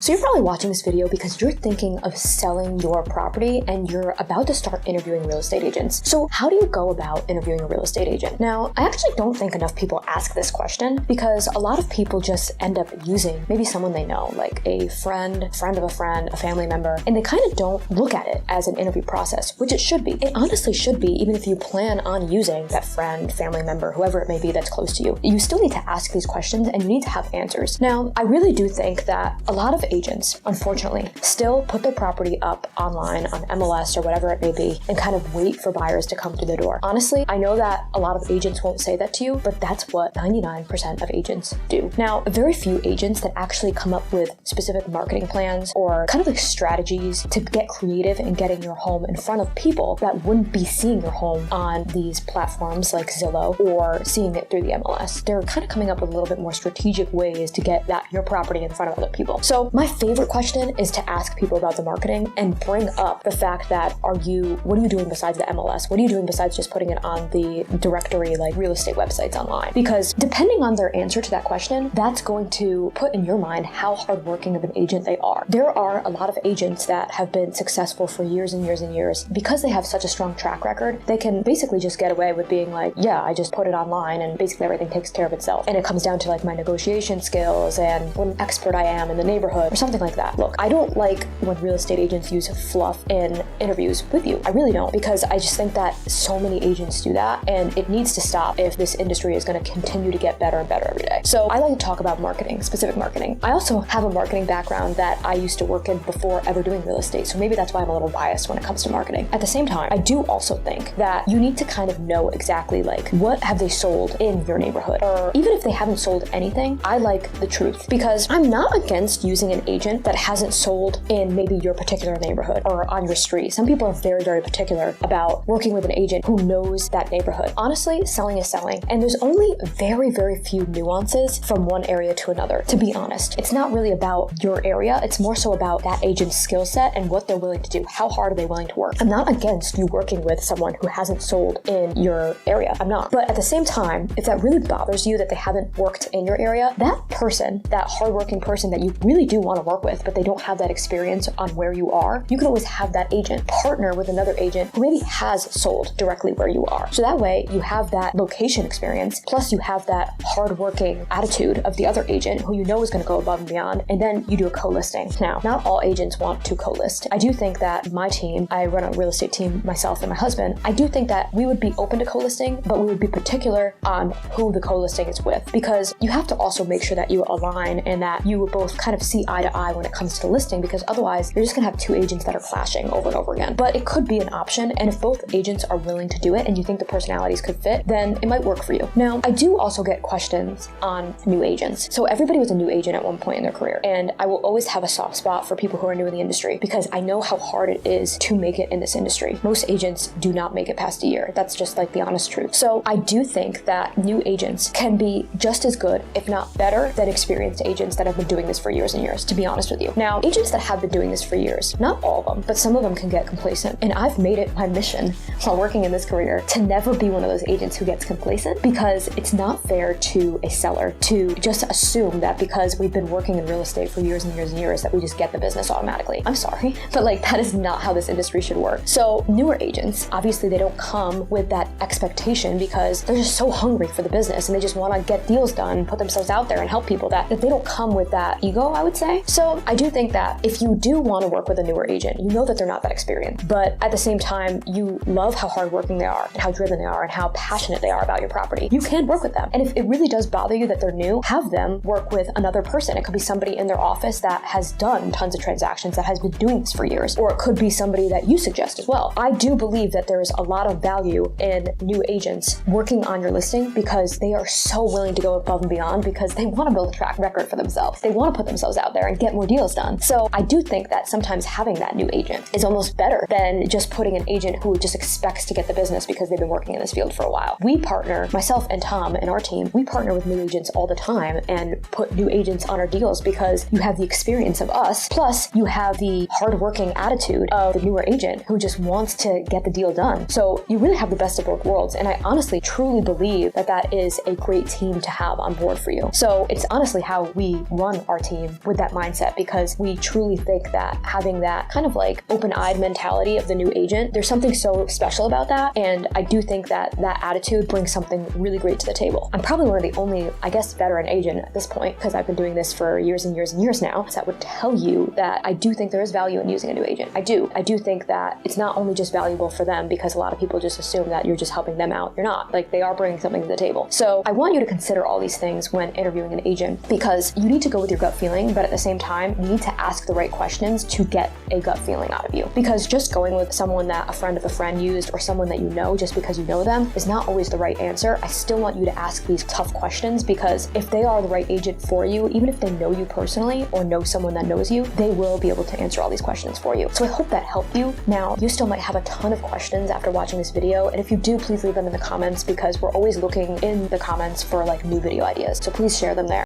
So you're probably watching this video because you're thinking of selling your property and you're about to start interviewing real estate agents. So how do you go about interviewing a real estate agent? Now, I actually don't think enough people ask this question because a lot of people just end up using maybe someone they know, like a friend of a friend, a family member, and they kind of don't look at it as an interview process, which it should be. It honestly should be, even if you plan on using that friend, family member, whoever it may be that's close to you. You still need to ask these questions and you need to have answers. Now, I really do think that a lot of agents, unfortunately, still put their property up online on MLS or whatever it may be and kind of wait for buyers to come through the door. Honestly, I know that a lot of agents won't say that to you, but that's what 99% of agents do. Now, very few agents that actually come up with specific marketing plans or kind of like strategies to get creative in getting your home in front of people that wouldn't be seeing your home on these platforms like Zillow or seeing it through the MLS. They're kind of coming up with a little bit more strategic ways to get your property in front of other people. So my favorite question is to ask people about the marketing and bring up the fact that what are you doing besides the MLS? What are you doing besides just putting it on the directory like real estate websites online? Because depending on their answer to that question, that's going to put in your mind how hardworking of an agent they are. There are a lot of agents that have been successful for years and years and years. Because they have such a strong track record, they can basically just get away with being like, yeah, I just put it online and basically everything takes care of itself. And it comes down to like my negotiation skills and what an expert I am in the neighborhood or something like that. Look, I don't like when real estate agents use fluff in interviews with you. I really don't, because I just think that so many agents do that and it needs to stop if this industry is going to continue to get better and better every day. So I like to talk about marketing, specific marketing. I also have a marketing background that I used to work in before ever doing real estate. So maybe that's why I'm a little biased when it comes to marketing. At the same time, I do also think that you need to kind of know exactly like what have they sold in your neighborhood, or even if they haven't sold anything, I like the truth, because I'm not against using an agent that hasn't sold in maybe your particular neighborhood or on your street. Some people are very, very particular about working with an agent who knows that neighborhood. Honestly, selling is selling, and there's only very, very few nuances from one area to another, to be honest. It's not really about your area, it's more so about that agent's skill set and what they're willing to do. How hard are they willing to work? I'm not against you working with someone who hasn't sold in your area. I'm not. But at the same time, if that really bothers you that they haven't worked in your area, that person, that hardworking person that you really do want to work with, but they don't have that experience on where you are, you can always have that agent partner with another agent who maybe has sold directly where you are. So that way you have that location experience, plus you have that hardworking attitude of the other agent who you know is going to go above and beyond, and then you do a co-listing. Now, not all agents want to co-list. I do think that my team, I run a real estate team myself and my husband, I do think that we would be open to co-listing, but we would be particular on who the co-listing is with, because you have to also make sure that you align and that you both kind of see eye to eye when it comes to listing, because otherwise you're just going to have two agents that are clashing over and over again. But it could be an option, and if both agents are willing to do it and you think the personalities could fit, then it might work for you. Now, I do also get questions on new agents. So everybody was a new agent at one point in their career, and I will always have a soft spot for people who are new in the industry because I know how hard it is to make it in this industry. Most agents do not make it past a year. That's just like the honest truth. So I do think that new agents can be just as good, if not better, than experienced agents that have been doing this for years and years, to be honest with you. Now, agents that have been doing this for years, not all of them, but some of them can get complacent. And I've made it my mission while working in this career to never be one of those agents who gets complacent, because it's not fair to a seller to just assume that because we've been working in real estate for years and years and years that we just get the business automatically. I'm sorry, but like that is not how this industry should work. So newer agents, obviously they don't come with that expectation because they're just so hungry for the business and they just want to get deals done, put themselves out there and help people, that they don't come with that ego, I would say. So I do think that if you do want to work with a newer agent, you know that they're not that experienced, but at the same time, you love how hardworking they are and how driven they are and how passionate they are about your property. You can work with them. And if it really does bother you that they're new, have them work with another person. It could be somebody in their office that has done tons of transactions, that has been doing this for years, or it could be somebody that you suggest as well. I do believe that there is a lot of value in new agents working on your listing because they are so willing to go above and beyond because they want to build a track record for themselves. They want to put themselves out there and get more deals done. So I do think that sometimes having that new agent is almost better than just putting an agent who just expects to get the business because they've been working in this field for a while. We partner, myself and Tom and our team, we partner with new agents all the time and put new agents on our deals because you have the experience of us, plus you have the hardworking attitude of the newer agent who just wants to get the deal done. So you really have the best of both worlds. And I honestly, truly believe that that is a great team to have on board for you. So it's honestly how we run our team with that mindset because we truly think that having that kind of like open-eyed mentality of the new agent, there's something so special about that. And I do think that that attitude brings something really great to the table. I'm probably one of the only, I guess, veteran agent at this point, because I've been doing this for years and years and years now, that would tell you that I do think there is value in using a new agent. I do think that it's not only just valuable for them, because a lot of people just assume that you're just helping them out. You're not. Like, they are bringing something to the table. So I want you to consider all these things when interviewing an agent, because you need to go with your gut feeling, but at the same time, you need to ask the right questions to get a gut feeling out of you. Because just going with someone that a friend of a friend used, or someone that you know just because you know them, is not always the right answer. I still want you to ask these tough questions, because if they are the right agent for you, even if they know you personally or know someone that knows you, they will be able to answer all these questions for you. So I hope that helped you. Now, you still might have a ton of questions after watching this video, and if you do, please leave them in the comments, because we're always looking in the comments for like new video ideas. So please share them there.